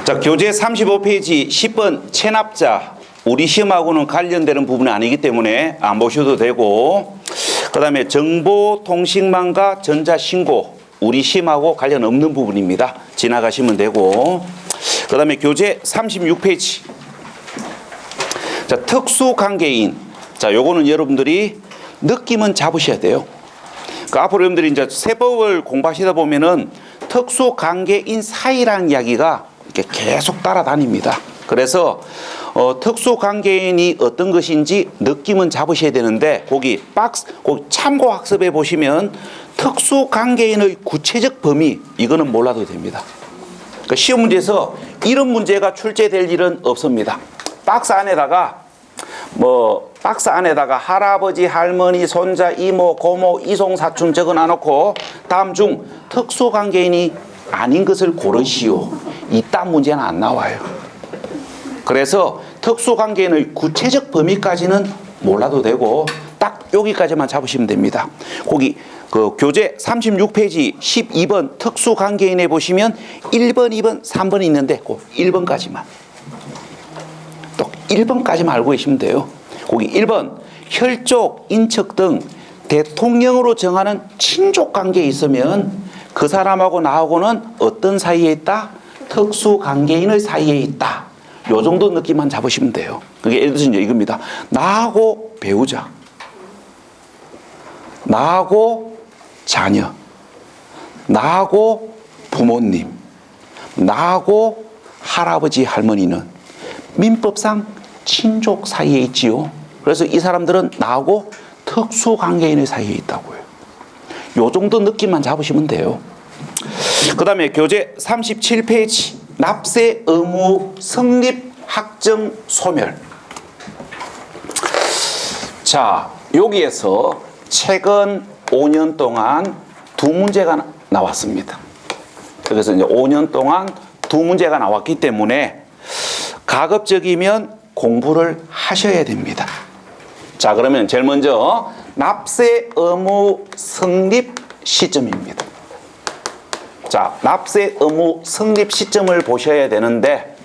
자, 교재 35페이지 10번 체납자. 우리 시험하고는 관련되는 부분이 아니기 때문에 안 보셔도 되고, 그 다음에 정보통신망과 전자신고. 우리 시험하고 관련 없는 부분입니다. 지나가시면 되고, 그 다음에 교재 36페이지. 자, 특수관계인. 자, 요거는 여러분들이 느낌은 잡으셔야 돼요. 그 앞으로 여러분들이 이제 세법을 공부하시다 보면은 특수관계인 사이라는 이야기가 이렇게 계속 따라다닙니다. 그래서 특수관계인이 어떤 것인지 느낌은 잡으셔야 되는데, 거기 참고 학습해 보시면 특수관계인의 구체적 범위, 이거는 몰라도 됩니다. 그러니까 시험 문제에서 이런 문제가 출제될 일은 없습니다. 박스 안에다가 할아버지, 할머니, 손자, 이모, 고모, 이송, 사촌 적어 놔놓고 다음 중 특수관계인이 아닌 것을 고르시오. 이딴 문제는 안 나와요. 그래서 특수관계인의 구체적 범위까지는 몰라도 되고 딱 여기까지만 잡으시면 됩니다. 거기 그 교재 36페이지 12번 특수관계인에 보시면 1번, 2번, 3번이 있는데 그 1번까지만. 또 1번까지만 알고 계시면 돼요. 거기 1번 혈족, 인척 등 대통령으로 정하는 친족 관계에 있으면 그 사람하고 나하고는 어떤 사이에 있다? 특수관계인의 사이에 있다. 요 정도 느낌만 잡으시면 돼요. 그게 예를 들어서 이겁니다. 나하고 배우자, 나하고 자녀, 나하고 부모님, 나하고 할아버지, 할머니는 민법상 친족 사이에 있지요. 그래서 이 사람들은 나하고 특수관계인의 사이에 있다고요. 요 정도 느낌만 잡으시면 돼요. 그 다음에 교재 37페이지 납세 의무 성립 확정 소멸. 자, 여기에서 최근 5년 동안 두 문제가 나왔습니다. 그래서 이제 5년 동안 두 문제가 나왔기 때문에 가급적이면 공부를 하셔야 됩니다. 자, 그러면 제일 먼저 납세 의무 성립 시점입니다. 자, 납세 의무 성립 시점을 보셔야 되는데,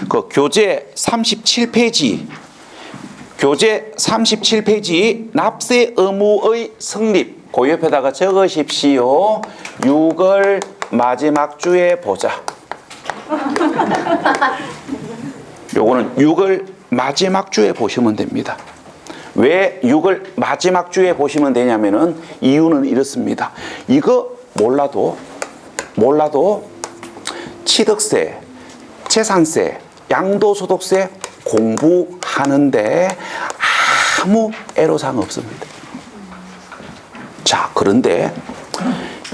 그 교재 37페이지 납세 의무의 성립, 그 옆에다가 적으십시오. 6월 마지막 주에 보자. 요거는 6월 마지막 주에 보시면 됩니다. 왜 6월 마지막 주에 보시면 되냐면은 이유는 이렇습니다. 이거 몰라도 취득세, 재산세, 양도소득세 공부하는데 아무 애로사항 없습니다. 자, 그런데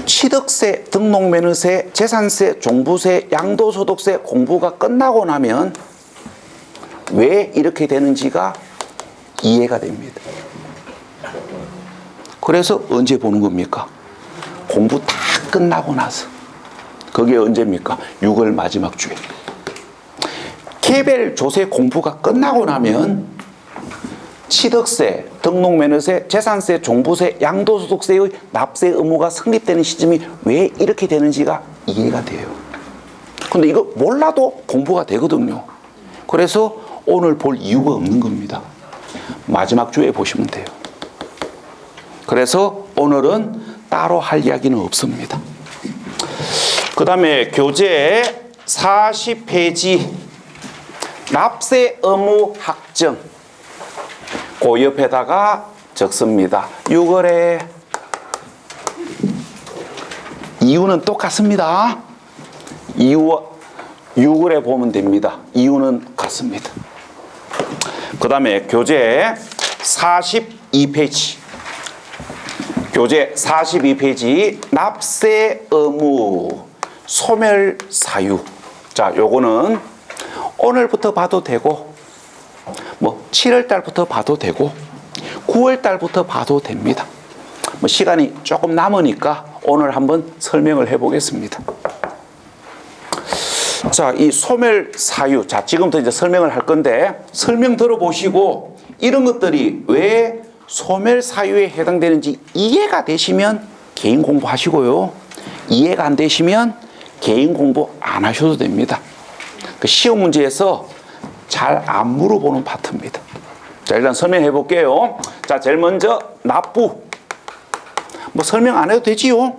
취득세, 등록면허세, 재산세, 종부세, 양도소득세 공부가 끝나고 나면 왜 이렇게 되는지가 이해가 됩니다. 그래서 언제 보는 겁니까? 공부 다 끝나고 나서. 그게 언제입니까? 6월 마지막 주에. 개별 조세 공부가 끝나고 나면 취득세, 등록면허세, 재산세, 종부세, 양도소득세의 납세 의무가 성립되는 시점이 왜 이렇게 되는지가 이해가 돼요. 근데 이거 몰라도 공부가 되거든요. 그래서 오늘 볼 이유가 없는 겁니다. 마지막 주에 보시면 돼요. 그래서 오늘은 따로 할 이야기는 없습니다. 그 다음에 교재 40페이지 납세 의무 확정, 그 옆에다가 적습니다. 6월에 이유는 똑같습니다. 6월에 보면 됩니다. 이유는 같습니다. 그 다음에 교재 42페이지 납세 의무 소멸 사유. 자, 요거는 오늘부터 봐도 되고 7월 달부터 봐도 되고 9월 달부터 봐도 됩니다. 시간이 조금 남으니까 오늘 한번 설명을 해 보겠습니다. 자, 이 소멸 사유. 자, 지금부터 이제 설명을 할 건데, 설명 들어보시고 이런 것들이 왜 소멸 사유에 해당되는지 이해가 되시면 개인 공부하시고요. 이해가 안 되시면 개인 공부 안 하셔도 됩니다. 그 시험 문제에서 잘 안 물어보는 파트입니다. 자, 일단 설명해 볼게요. 자, 제일 먼저 납부. 뭐 설명 안 해도 되지요.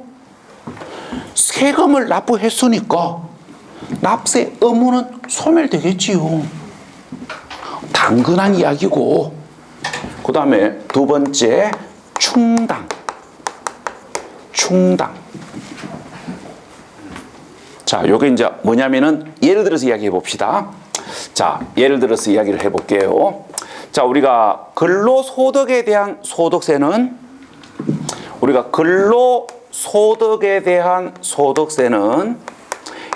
세금을 납부했으니까 납세 의무는 소멸되겠지요. 당근한 이야기고, 그 다음에 두 번째 충당. 자, 요게 이제 뭐냐면은 예를 들어서 이야기해 봅시다. 자, 예를 들어서 이야기를 해 볼게요. 자, 우리가 근로소득에 대한 소득세는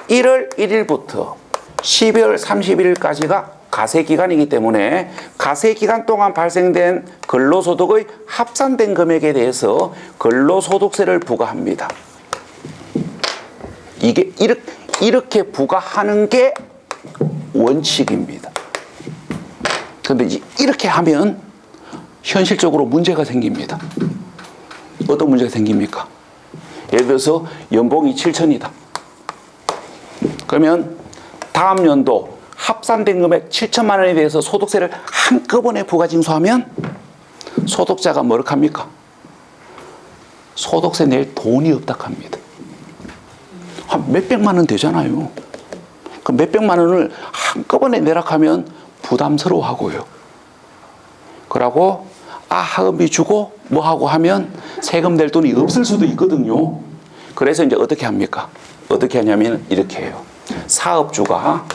1월 1일부터 12월 31일까지가 가세기간이기 때문에 가세기간 동안 발생된 근로소득의 합산된 금액에 대해서 근로소득세를 부과합니다. 이게 이렇게 부과하는 게 원칙입니다. 그런데 이렇게 하면 현실적으로 문제가 생깁니다. 어떤 문제가 생깁니까? 예를 들어서 연봉이 7천이다. 그러면 다음 연도 합산된 금액 7천만 원에 대해서 소득세를 한꺼번에 부가징수하면 소득자가 뭐를 합니까? 소득세 낼 돈이 없다 합니다. 한 몇백만 원 되잖아요. 그 몇백만 원을 한꺼번에 내라 하면 부담스러워하고요. 그러고 하은비 주고 뭐 하고 하면 세금 낼 돈이 없을 수도 있거든요. 그래서 이제 어떻게 합니까? 어떻게 하냐면 이렇게 해요. 사업주가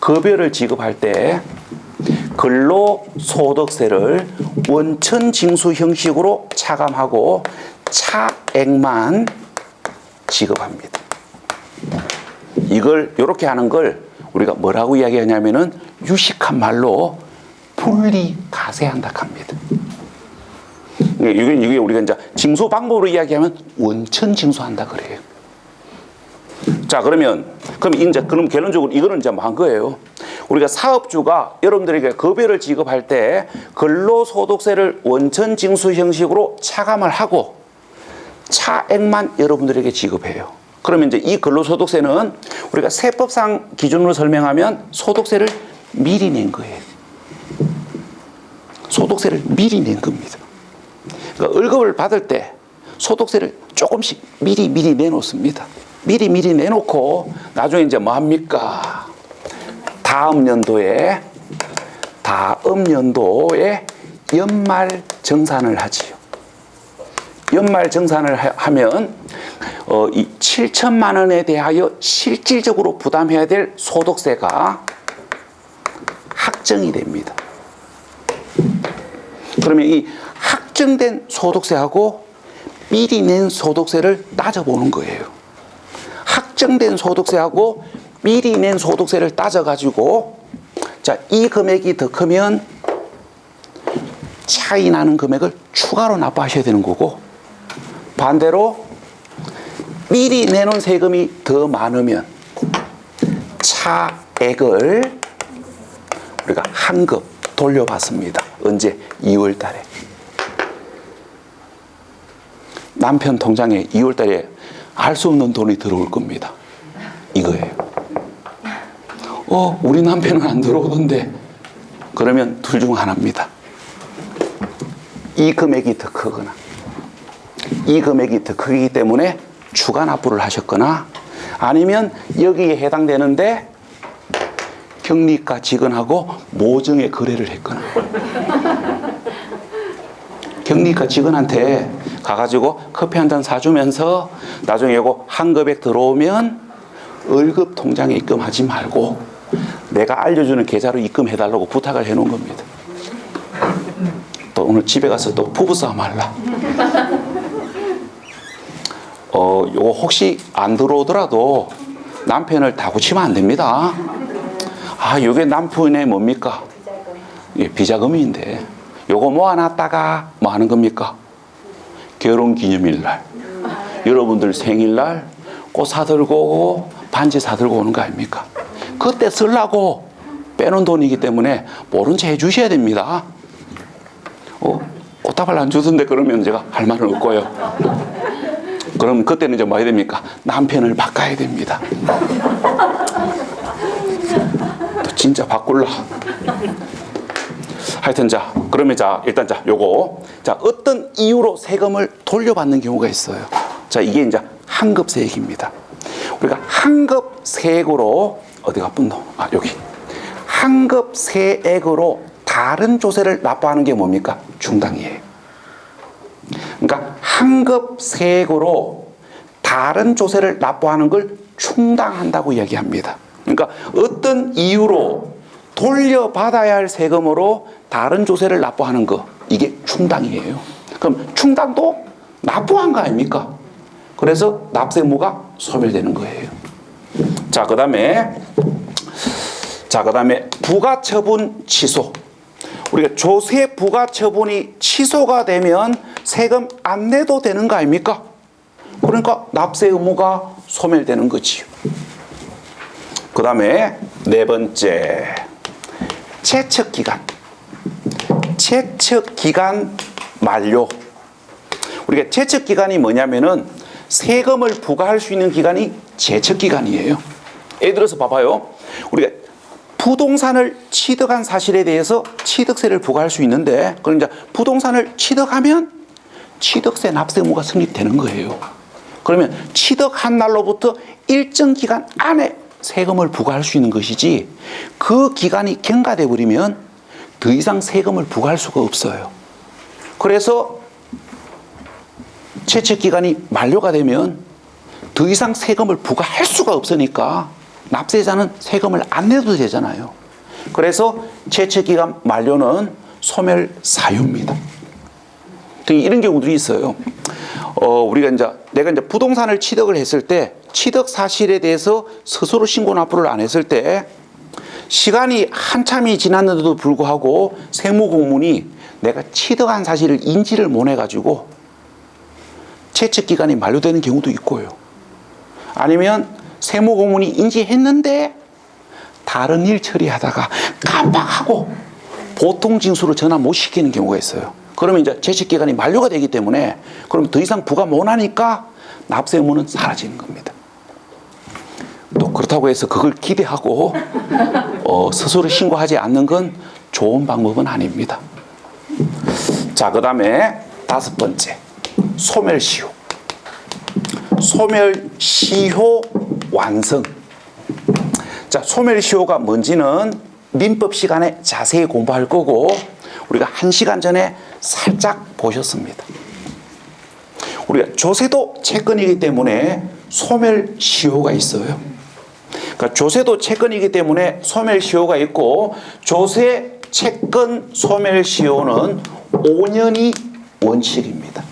급여를 지급할 때 근로소득세를 원천징수 형식으로 차감하고 차액만 지급합니다. 이걸 이렇게 하는 걸 우리가 뭐라고 이야기하냐면은 유식한 말로 분리가세한다 합니다. 이게 우리가 이제 징수 방법으로 이야기하면 원천징수한다 그래요. 자, 그럼 결론적으로 이거는 이제 뭐 한 거예요. 우리가 사업주가 여러분들에게 급여를 지급할 때 근로소득세를 원천징수 형식으로 차감을 하고 차액만 여러분들에게 지급해요. 그러면 이제 이 근로소득세는 우리가 세법상 기준으로 설명하면 소득세를 미리 낸 거예요. 소득세를 미리 낸 겁니다. 그러니까 월급을 받을 때 소득세를 조금씩 미리 내놓습니다. 미리 내놓고 나중에 이제 뭐 합니까? 다음 연도에 연말 정산을 하지요. 연말 정산을 하면 이 7천만 원에 대하여 실질적으로 부담해야 될 소득세가 확정이 됩니다. 그러면 이 확정된 소득세하고 미리 낸 소득세를 따져보는 거예요. 확정된 소득세하고 미리 낸 소득세를 따져가지고 자, 이 금액이 더 크면 차이 나는 금액을 추가로 납부하셔야 되는 거고, 반대로 미리 내놓은 세금이 더 많으면 차액을 우리가 한급 돌려받습니다. 언제? 2월 달에. 남편 통장에 2월 달에 알 수 없는 돈이 들어올 겁니다. 이거예요. 우리 남편은 안 들어오던데. 그러면 둘 중 하나입니다. 이 금액이 더 크거나 이 금액이 더 크기 때문에 추가 납부를 하셨거나, 아니면 여기에 해당되는데 경리가 직원하고 모정의 거래를 했거나, 경리가 직원한테 가가지고 커피 한 잔 사주면서 나중에 이거 한금액 들어오면 월급 통장에 입금하지 말고 내가 알려주는 계좌로 입금해달라고 부탁을 해놓은 겁니다. 또 오늘 집에 가서 또 부부싸움 할라. 요거 혹시 안 들어오더라도 남편을 다구치면 안 됩니다. 요게 남편의 뭡니까? 예, 비자금인데 요거 모아놨다가 뭐 하는 겁니까? 결혼기념일날, 여러분들 생일날 꽃 사들고 오고 반지 사들고 오는 거 아닙니까? 그때 쓰려고 빼놓은 돈이기 때문에 모른 채 해주셔야 됩니다. 꽃다발 안 주던데 그러면 제가 할 말은 없고요. 그럼 그때는 이제 뭐 해야 됩니까? 남편을 바꿔야 됩니다. 진짜 바꿀라. 하여튼 자, 그러면 자, 일단 자, 요거. 자, 어떤 이유로 세금을 돌려받는 경우가 있어요. 자, 이게 이제 환급세액입니다. 우리가 환급세액으로, 어디가 분노? 아, 여기. 환급세액으로 다른 조세를 납부하는 게 뭡니까? 충당이에요. 그러니까 환급세액으로 다른 조세를 납부하는 걸 충당한다고 이야기합니다. 그러니까 어떤 이유로 돌려받아야 할 세금으로 다른 조세를 납부하는 거, 이게 충당이에요. 그럼 충당도 납부한 거 아닙니까? 그래서 납세의무가 소멸되는 거예요. 자, 그다음에 부가처분 취소. 우리가 조세 부가처분이 취소가 되면 세금 안 내도 되는 거 아닙니까? 그러니까 납세 의무가 소멸되는 거지요. 그 다음에 네 번째, 채척기간. 채척기간 만료. 우리가 채척기간이 뭐냐면은 세금을 부과할 수 있는 기간이 채척기간이에요. 예를 들어서 봐봐요. 우리가 부동산을 취득한 사실에 대해서 취득세를 부과할 수 있는데, 그러니까 부동산을 취득하면 취득세 납세 의무가 성립되는 거예요. 그러면 취득한 날로부터 일정 기간 안에 세금을 부과할 수 있는 것이지, 그 기간이 경과돼 버리면 더 이상 세금을 부과할 수가 없어요. 그래서 채척 기간이 만료가 되면 더 이상 세금을 부과할 수가 없으니까 납세자는 세금을 안 내도 되잖아요. 그래서 채척 기간 만료는 소멸 사유입니다. 이런 경우들이 있어요. 내가 이제 부동산을 취득을 했을 때 취득 사실에 대해서 스스로 신고 납부를 안 했을 때 시간이 한참이 지났는데도 불구하고 세무공무원이 내가 취득한 사실을 인지를 못 해가지고 채척 기간이 만료되는 경우도 있고요. 아니면 세무공무원이 인지했는데 다른 일 처리하다가 깜빡하고 보통징수로 전환 못 시키는 경우가 있어요. 그러면 이제 채척 기간이 만료가 되기 때문에 그럼 더 이상 부과 못 하니까 납세 의무는 사라지는 겁니다. 또 그렇다고 해서 그걸 기대하고 스스로 신고하지 않는 건 좋은 방법은 아닙니다. 자, 그 다음에 다섯 번째, 소멸시효. 소멸시효 완성. 자, 소멸시효가 뭔지는 민법 시간에 자세히 공부할 거고 우리가 1시간 전에 살짝 보셨습니다. 우리가 조세도 채권이기 때문에 소멸시효가 있어요. 그러니까 조세도 채권이기 때문에 소멸시효가 있고, 조세 채권 소멸시효는 5년이 원칙입니다.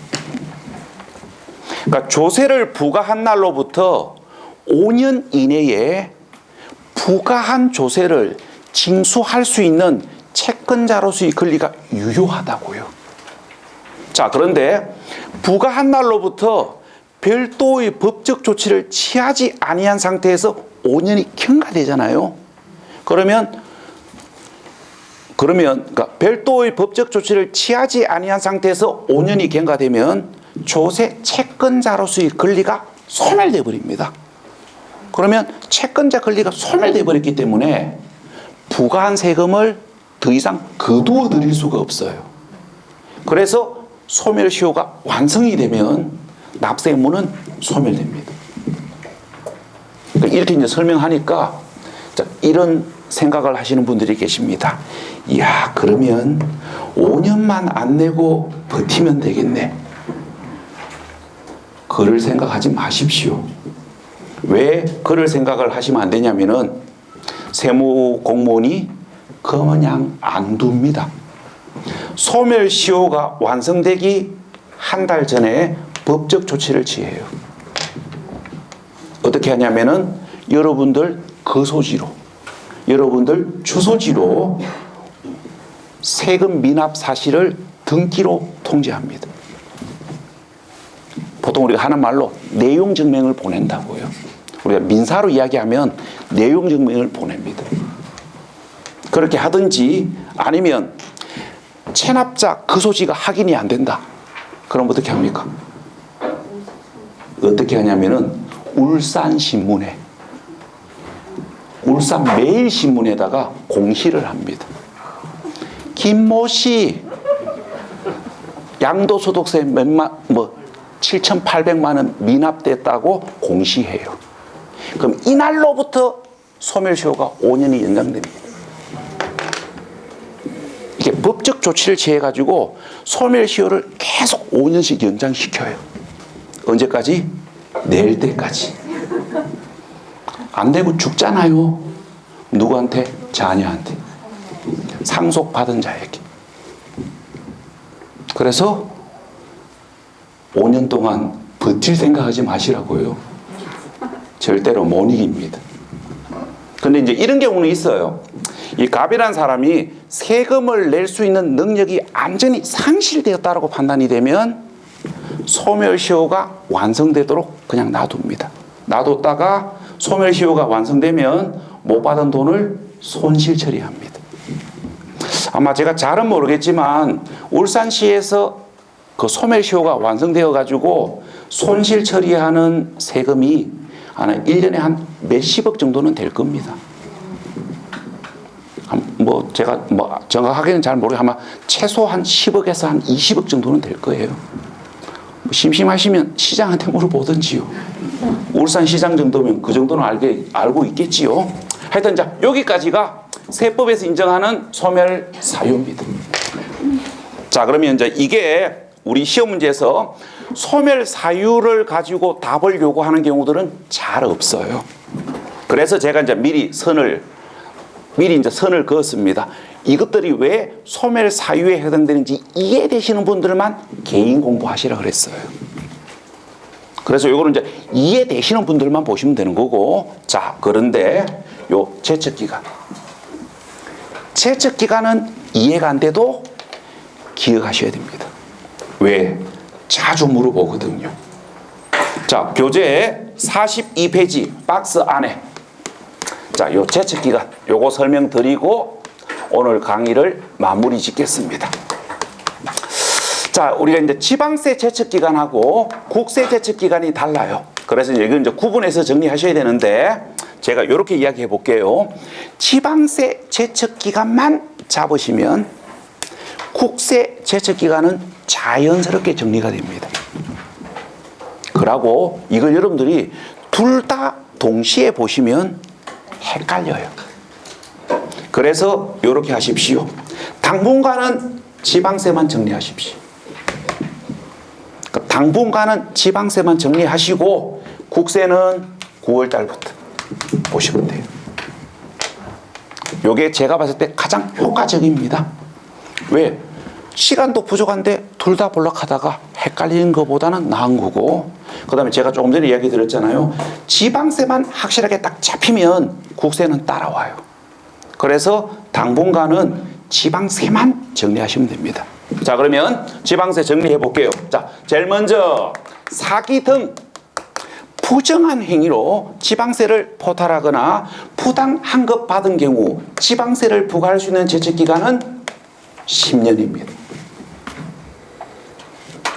그러니까 조세를 부과한 날로부터 5년 이내에 부과한 조세를 징수할 수 있는 채권자로서의 권리가 유효하다고요. 자, 그런데 부과한 날로부터 별도의 법적 조치를 취하지 아니한 상태에서 5년이 경과되잖아요. 그러면 그러니까 별도의 법적 조치를 취하지 아니한 상태에서 5년이 경과되면 조세 채권자로서의 권리가 소멸돼 버립니다. 그러면 채권자 권리가 소멸돼 버렸기 때문에 부과한 세금을 더 이상 거두어 드릴 수가 없어요. 그래서 소멸시효가 완성이 되면 납세 의무는 소멸됩니다. 이렇게 이제 설명하니까 이런 생각을 하시는 분들이 계십니다. 이야, 그러면 5년만 안 내고 버티면 되겠네. 그럴 생각하지 마십시오. 왜 그럴 생각을 하시면 안 되냐면은 세무공무원이 그냥 안 둡니다. 소멸시효가 완성되기 한 달 전에 법적 조치를 취해요. 어떻게 하냐면은 여러분들 거소지로, 여러분들 주소지로 세금 미납 사실을 등기로 통지합니다. 보통 우리가 하는 말로 내용 증명을 보낸다고요. 우리가 민사로 이야기하면 내용 증명을 보냅니다. 그렇게 하든지 아니면 체납자 거소지가 확인이 안 된다. 그럼 어떻게 합니까? 울산 매일신문에다가 공시를 합니다. 김모 씨 양도소득세 7,800만 원 미납됐다고 공시해요. 그럼 이날로부터 소멸시효가 5년이 연장됩니다. 이게 법적 조치를 취해가지고 소멸시효를 계속 5년씩 연장시켜요. 언제까지? 내일 때까지. 안 되고 죽잖아요. 누구한테? 자녀한테. 상속받은 자에게. 그래서 5년 동안 버틸 생각하지 마시라고요. 절대로 못 이깁니다. 근데 이제 이런 경우는 있어요. 이 갑이라는 사람이 세금을 낼 수 있는 능력이 완전히 상실되었다고 판단이 되면 소멸시효가 완성되도록 그냥 놔둡니다. 놔뒀다가 소멸시효가 완성되면 못 받은 돈을 손실 처리합니다. 아마 제가 잘은 모르겠지만 울산시에서 그 소멸시효가 완성되어 가지고 손실 처리하는 세금이 아마 1년에 한 몇십억 정도는 될 겁니다. 뭐 제가 뭐 정확하게는 잘 모르겠지만 아마 최소 한 10억에서 한 20억 정도는 될 거예요. 심심하시면 시장한테 물어보든지요. 울산시장 정도면 그 정도는 알고 있겠지요. 하여튼 자, 여기까지가 세법에서 인정하는 소멸 사유입니다. 자, 그러면 이제 이게 우리 시험 문제에서 소멸 사유를 가지고 답을 요구하는 경우들은 잘 없어요. 그래서 제가 이제 미리 선을 그었습니다. 이것들이 왜 소멸 사유에 해당되는지 이해되시는 분들만 개인 공부하시라 그랬어요. 그래서 요거는 이제 이해되시는 분들만 보시면 되는 거고, 자, 그런데 요 제척기간. 제척기간은 이해가 안 돼도 기억하셔야 됩니다. 왜? 자주 물어보거든요. 자, 교재 42페이지 박스 안에 자, 요 제척기간 요거 설명드리고 오늘 강의를 마무리 짓겠습니다. 자, 우리가 이제 지방세 제척기간하고 국세 제척기간이 달라요. 그래서 이건 이제 구분해서 정리하셔야 되는데 제가 이렇게 이야기해 볼게요. 지방세 제척기간만 잡으시면 국세 제척기간은 자연스럽게 정리가 됩니다. 그러고 이걸 여러분들이 둘 다 동시에 보시면 헷갈려요. 그래서 이렇게 하십시오. 당분간은 지방세만 정리하십시오. 당분간은 지방세만 정리하시고 국세는 9월 달부터 보시면 돼요. 이게 제가 봤을 때 가장 효과적입니다. 왜? 시간도 부족한데 둘 다 볼락하다가 헷갈리는 것보다는 나은 거고, 그 다음에 제가 조금 전에 이야기 드렸잖아요. 지방세만 확실하게 딱 잡히면 국세는 따라와요. 그래서 당분간은 지방세만 정리하시면 됩니다. 자, 그러면 지방세 정리해 볼게요. 자, 제일 먼저 사기 등 부정한 행위로 지방세를 포탈하거나 부당 환급 받은 경우 지방세를 부과할 수 있는 제척기간은 10년입니다.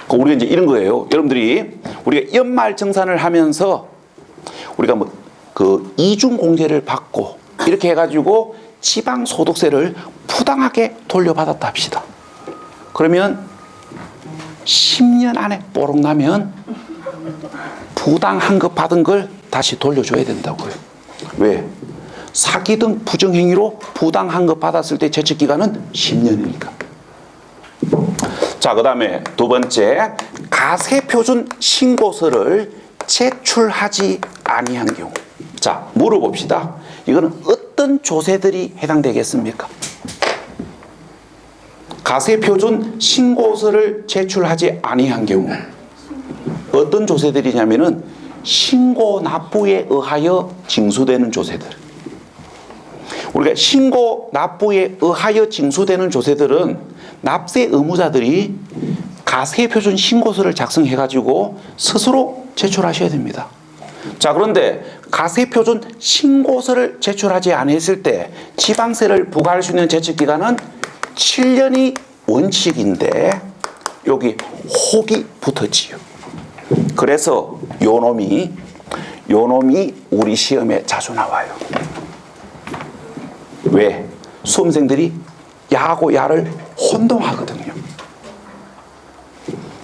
우리가 이제 이런 거예요. 여러분들이 우리가 연말정산을 하면서 우리가 뭐 그 이중 공제를 받고 이렇게 해가지고 지방소득세를 부당하게 돌려받았다 합시다. 그러면 10년 안에 뽀록 나면 부당 환급 받은 걸 다시 돌려줘야 된다고요. 왜? 사기 등 부정행위로 부당 환급 받았을 때 제척기간은 10년이니까. 자, 그 다음에 두 번째, 가세표준 신고서를 제출하지 아니한 경우. 자, 물어봅시다. 이거는 어떤 조세들이 해당되겠습니까? 가세표준 신고서를 제출하지 아니한 경우 어떤 조세들이냐면은 신고 납부에 의하여 징수되는 조세들. 우리가 신고 납부에 의하여 징수되는 조세들은 납세 의무자들이 가세표준 신고서를 작성해 가지고 스스로 제출하셔야 됩니다. 자, 그런데 가세표준 신고서를 제출하지 않았을 때 지방세를 부과할 수 있는 제척기간은 7년이 원칙인데 여기 혹이 붙었지요. 그래서 요 놈이 우리 시험에 자주 나와요. 왜? 수험생들이 야하고 야를 혼동하거든요.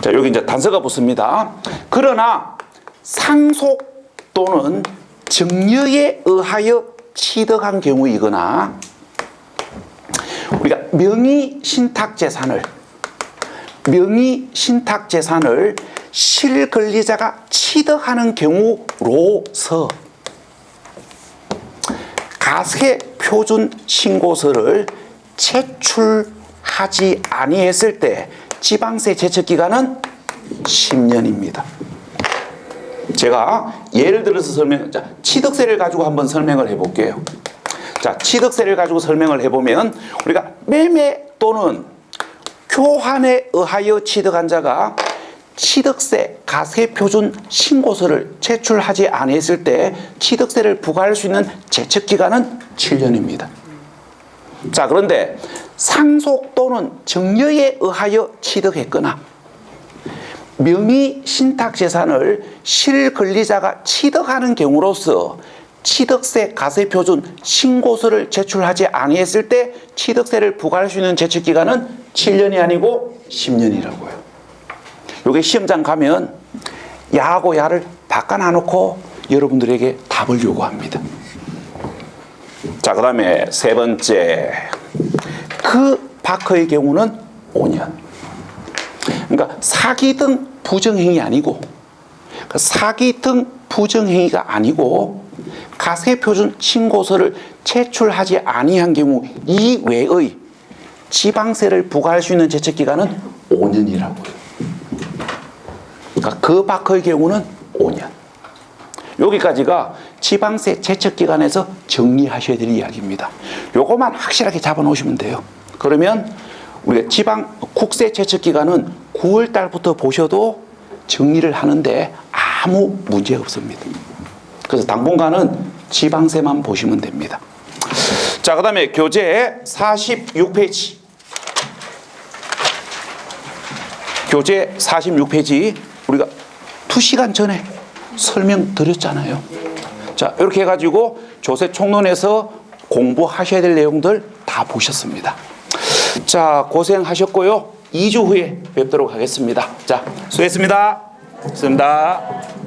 자, 여기 이제 단서가 붙습니다. 그러나 상속 또는 정려에 의하여 취득한 경우이거나 우리가 명의 신탁재산을 실권리자가 취득하는 경우로서 가세표준 신고서를 제출하지 아니했을 때 지방세 제척기간은 10년입니다. 제가 예를 들어서 취득세를 가지고 한번 설명을 해볼게요. 자, 취득세를 가지고 설명을 해보면 우리가 매매 또는 교환에 의하여 취득한 자가 취득세 가세표준 신고서를 제출하지 아니했을 때 취득세를 부과할 수 있는 제척기간은 7년입니다. 자, 그런데 상속 또는 정려에 의하여 취득했거나 명의 신탁재산을 실권리자가 취득하는 경우로서 취득세 가세표준 신고서를 제출하지 아니했을 때 취득세를 부과할 수 있는 제척기간은 7년이 아니고 10년이라고요. 요게 시험장 가면 야하고 야를 바꿔놔놓고 여러분들에게 답을 요구합니다. 자, 그 다음에 세 번째, 그 바커의 경우는 5년. 그러니까 사기 등 부정행위 아니고, 사기 등 부정행위가 아니고 가세표준 신고서를 제출하지 아니한 경우 이외의 지방세를 부과할 수 있는 제척기간은 5년이라고요. 그러니까 그 바커의 경우는 5년. 여기까지가 지방세 제척기간에서 정리하셔야 될 이야기입니다. 요것만 확실하게 잡아놓으시면 돼요. 그러면 우리가 국세 제척기간은 9월 달부터 보셔도 정리를 하는데 아무 문제 없습니다. 그래서 당분간은 지방세만 보시면 됩니다. 자, 그 다음에 교재 46페이지. 교재 46페이지 우리가 2시간 전에 설명드렸잖아요. 자, 이렇게 해가지고 조세 총론에서 공부하셔야 될 내용들 다 보셨습니다. 자, 고생하셨고요. 2주 후에 뵙도록 하겠습니다. 자, 수고했습니다. 수고했습니다.